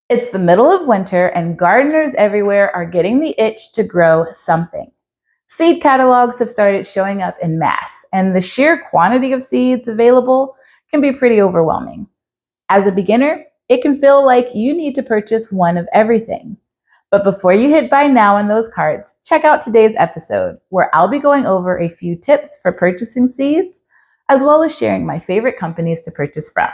It's the middle of winter, and gardeners everywhere are getting the itch to grow something. Seed catalogs have started showing up in mass, and the sheer quantity of seeds available can be pretty overwhelming. As a beginner, it can feel like you need to purchase one of everything. But before you hit buy now in those carts, check out today's episode, where I'll be going over a few tips for purchasing seeds, as well as sharing my favorite companies to purchase from.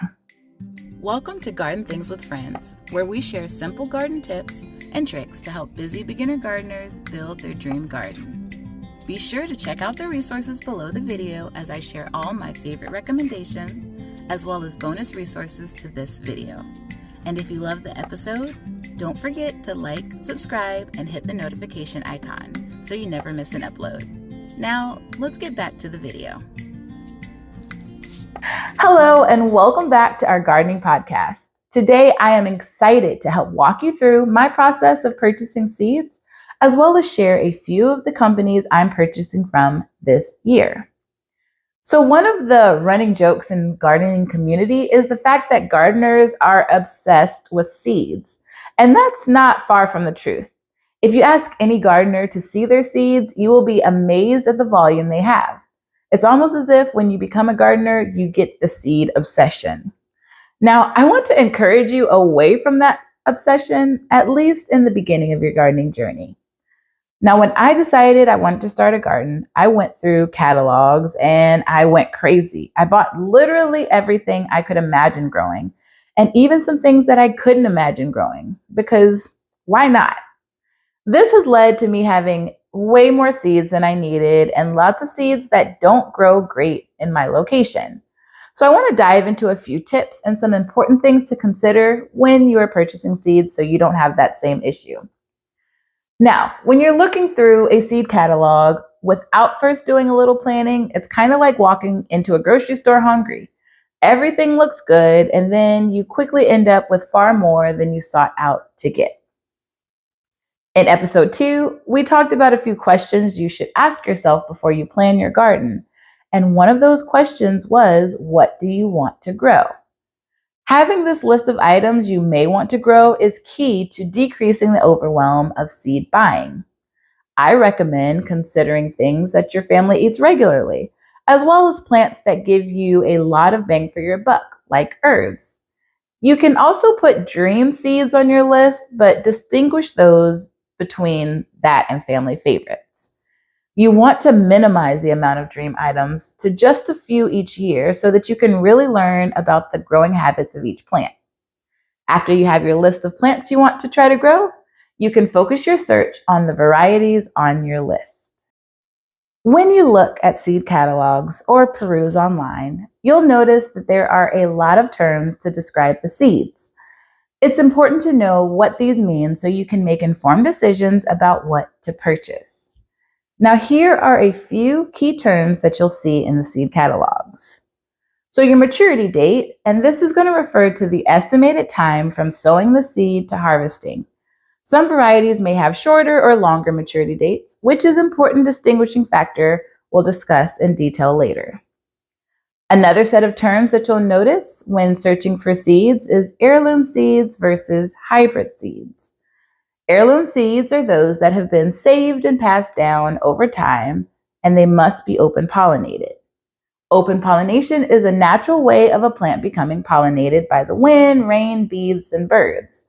Welcome to Garden Things with Friends, where we share simple garden tips and tricks to help busy beginner gardeners build their dream garden. Be sure to check out the resources below the video as I share all my favorite recommendations, as well as bonus resources to this video. And if you love the episode, don't forget to like, subscribe, and hit the notification icon so you never miss an upload. Now, let's get back to the video. Hello, and welcome back to our gardening podcast. Today, I am excited to help walk you through my process of purchasing seeds, as well as share a few of the companies I'm purchasing from this year. So one of the running jokes in gardening community is the fact that gardeners are obsessed with seeds, and that's not far from the truth. If you ask any gardener to see their seeds, you will be amazed at the volume they have. It's almost as if when you become a gardener, you get the seed obsession. Now, I want to encourage you away from that obsession, at least in the beginning of your gardening journey. Now, when I decided I wanted to start a garden, I went through catalogs and I went crazy. I bought literally everything I could imagine growing, and even some things that I couldn't imagine growing, because why not? This has led to me having way more seeds than I needed and lots of seeds that don't grow great in my location. So I want to dive into a few tips and some important things to consider when you are purchasing seeds so you don't have that same issue. Now, when you're looking through a seed catalog without first doing a little planning, it's kind of like walking into a grocery store hungry. Everything looks good, and then you quickly end up with far more than you sought out to get. In episode 2, we talked about a few questions you should ask yourself before you plan your garden. And one of those questions was, what do you want to grow? Having this list of items you may want to grow is key to decreasing the overwhelm of seed buying. I recommend considering things that your family eats regularly, as well as plants that give you a lot of bang for your buck, like herbs. You can also put dream seeds on your list, but distinguish those between that and family favorites. You want to minimize the amount of dream items to just a few each year so that you can really learn about the growing habits of each plant. After you have your list of plants you want to try to grow, you can focus your search on the varieties on your list. When you look at seed catalogs or peruse online, you'll notice that there are a lot of terms to describe the seeds. It's important to know what these mean so you can make informed decisions about what to purchase. Now, here are a few key terms that you'll see in the seed catalogs. So your maturity date, and this is going to refer to the estimated time from sowing the seed to harvesting. Some varieties may have shorter or longer maturity dates, which is an important distinguishing factor we'll discuss in detail later. Another set of terms that you'll notice when searching for seeds is heirloom seeds versus hybrid seeds. Heirloom seeds are those that have been saved and passed down over time, and they must be open pollinated. Open pollination is a natural way of a plant becoming pollinated by the wind, rain, bees, and birds.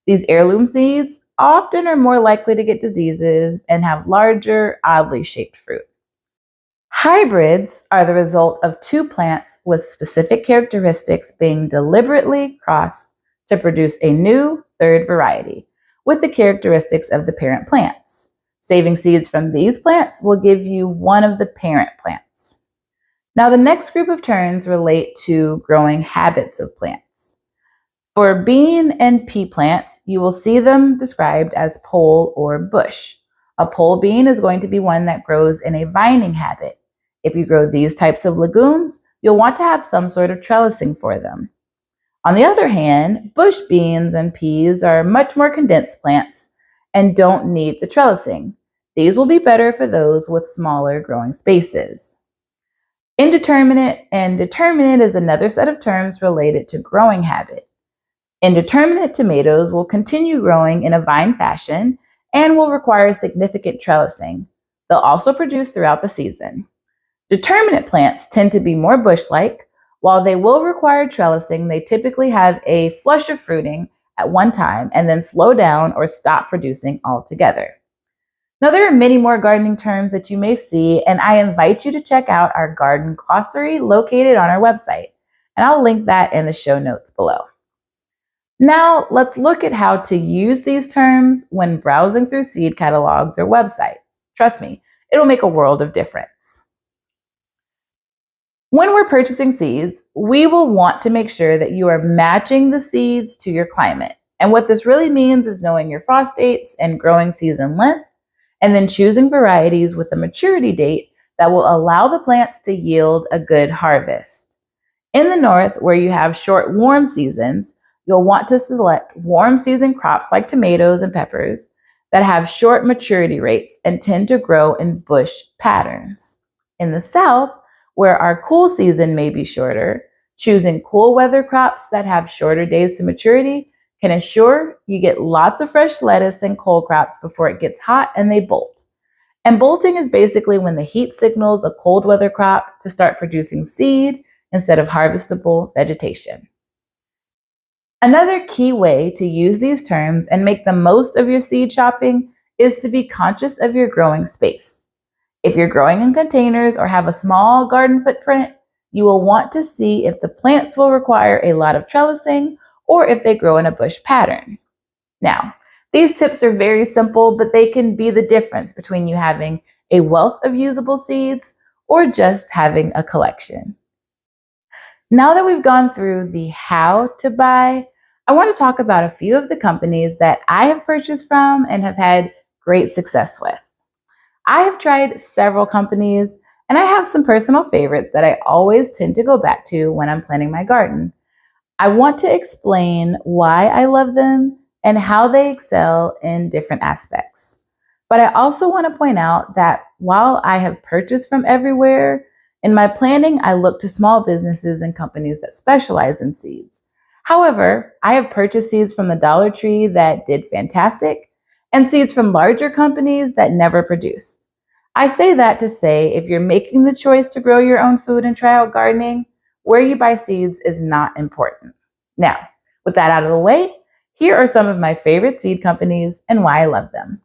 These heirloom seeds often are more likely to get diseases and have larger, oddly shaped fruit. Hybrids are the result of two plants with specific characteristics being deliberately crossed to produce a new third variety with the characteristics of the parent plants. Saving seeds from these plants will give you one of the parent plants. Now, the next group of terms relate to growing habits of plants. For bean and pea plants, you will see them described as pole or bush. A pole bean is going to be one that grows in a vining habit. If you grow these types of legumes, you'll want to have some sort of trellising for them. On the other hand, bush beans and peas are much more condensed plants and don't need the trellising. These will be better for those with smaller growing spaces. Indeterminate and determinate is another set of terms related to growing habit. Indeterminate tomatoes will continue growing in a vine fashion and will require significant trellising. They'll also produce throughout the season. Determinate plants tend to be more bush-like. While they will require trellising, they typically have a flush of fruiting at one time and then slow down or stop producing altogether. Now, there are many more gardening terms that you may see, and I invite you to check out our garden glossary located on our website, and I'll link that in the show notes below. Now, let's look at how to use these terms when browsing through seed catalogs or websites. Trust me, it'll make a world of difference. When we're purchasing seeds, we will want to make sure that you are matching the seeds to your climate. And what this really means is knowing your frost dates and growing season length, and then choosing varieties with a maturity date that will allow the plants to yield a good harvest. In the north, where you have short warm seasons, you'll want to select warm season crops like tomatoes and peppers that have short maturity rates and tend to grow in bush patterns. In the south, where our cool season may be shorter, choosing cool weather crops that have shorter days to maturity can ensure you get lots of fresh lettuce and cole crops before it gets hot and they bolt. And bolting is basically when the heat signals a cold weather crop to start producing seed instead of harvestable vegetation. Another key way to use these terms and make the most of your seed shopping is to be conscious of your growing space. If you're growing in containers or have a small garden footprint, you will want to see if the plants will require a lot of trellising or if they grow in a bush pattern. Now, these tips are very simple, but they can be the difference between you having a wealth of usable seeds or just having a collection. Now that we've gone through the how to buy, I want to talk about a few of the companies that I have purchased from and have had great success with. I have tried several companies, and I have some personal favorites that I always tend to go back to when I'm planning my garden. I want to explain why I love them and how they excel in different aspects. But I also want to point out that while I have purchased from everywhere, in my planning, I look to small businesses and companies that specialize in seeds. However, I have purchased seeds from the Dollar Tree that did fantastic and seeds from larger companies that never produced. I say that to say if you're making the choice to grow your own food and try out gardening, where you buy seeds is not important. Now, with that out of the way, here are some of my favorite seed companies and why I love them.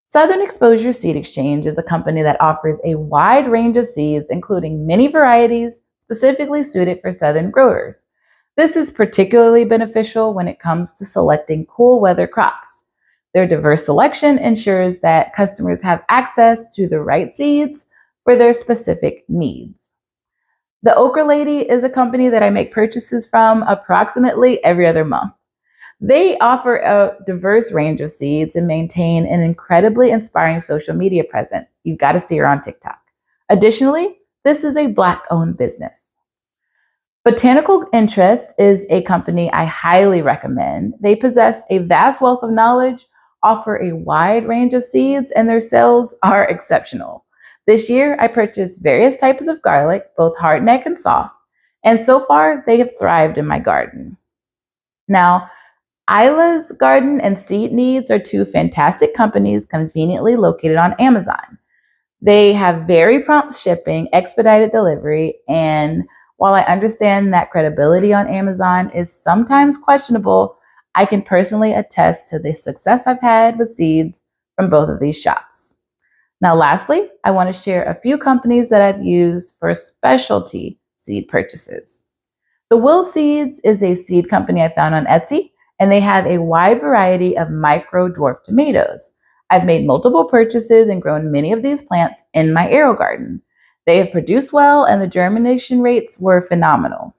Southern Exposure Seed Exchange is a company that offers a wide range of seeds, including many varieties specifically suited for southern growers. This is particularly beneficial when it comes to selecting cool weather crops. Their diverse selection ensures that customers have access to the right seeds for their specific needs. The Okra Lady is a company that I make purchases from approximately every other month. They offer a diverse range of seeds and maintain an incredibly inspiring social media presence. You've got to see her on TikTok. Additionally, this is a Black-owned business. Botanical Interest is a company I highly recommend. They possess a vast wealth of knowledge, offer a wide range of seeds, and their sales are exceptional. This year, I purchased various types of garlic, both hardneck and soft, and so far, they have thrived in my garden. Now, Isla's Garden and Seed Needs are two fantastic companies conveniently located on Amazon. They have very prompt shipping, expedited delivery, and while I understand that credibility on Amazon is sometimes questionable, I can personally attest to the success I've had with seeds from both of these shops. Now, lastly, I want to share a few companies that I've used for specialty seed purchases. The Will Seeds is a seed company I found on Etsy, and they have a wide variety of micro dwarf tomatoes. I've made multiple purchases and grown many of these plants in my AeroGarden. They have produced well, and the germination rates were phenomenal.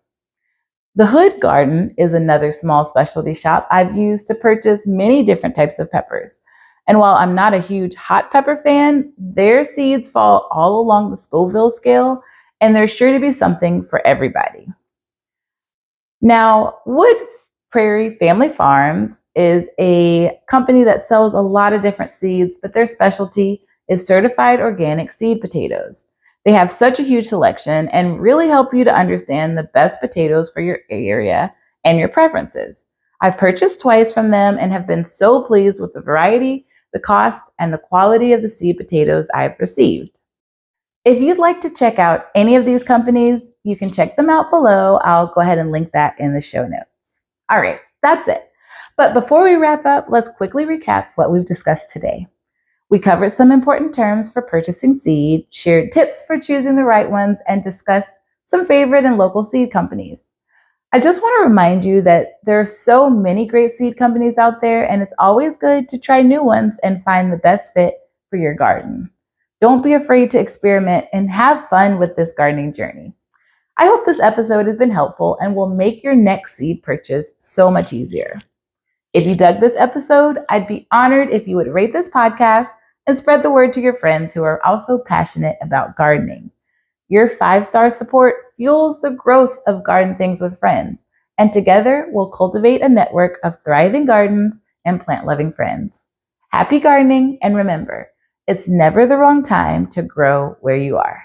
The Hood Garden is another small specialty shop I've used to purchase many different types of peppers. And while I'm not a huge hot pepper fan, their seeds fall all along the Scoville scale, and there's sure to be something for everybody. Now, Wood Prairie Family Farms is a company that sells a lot of different seeds, but their specialty is certified organic seed potatoes. They have such a huge selection and really help you to understand the best potatoes for your area and your preferences. I've purchased twice from them and have been so pleased with the variety, the cost, and the quality of the seed potatoes I've received. If you'd like to check out any of these companies, you can check them out below. I'll go ahead and link that in the show notes. All right, that's it. But before we wrap up, let's quickly recap what we've discussed today. We covered some important terms for purchasing seed, shared tips for choosing the right ones, and discussed some favorite and local seed companies. I just want to remind you that there are so many great seed companies out there, and it's always good to try new ones and find the best fit for your garden. Don't be afraid to experiment and have fun with this gardening journey. I hope this episode has been helpful and will make your next seed purchase so much easier. If you dug this episode, I'd be honored if you would rate this podcast and spread the word to your friends who are also passionate about gardening. Your 5-star support fuels the growth of Garden Things with Friends, and together we'll cultivate a network of thriving gardens and plant-loving friends. Happy gardening, and remember, it's never the wrong time to grow where you are.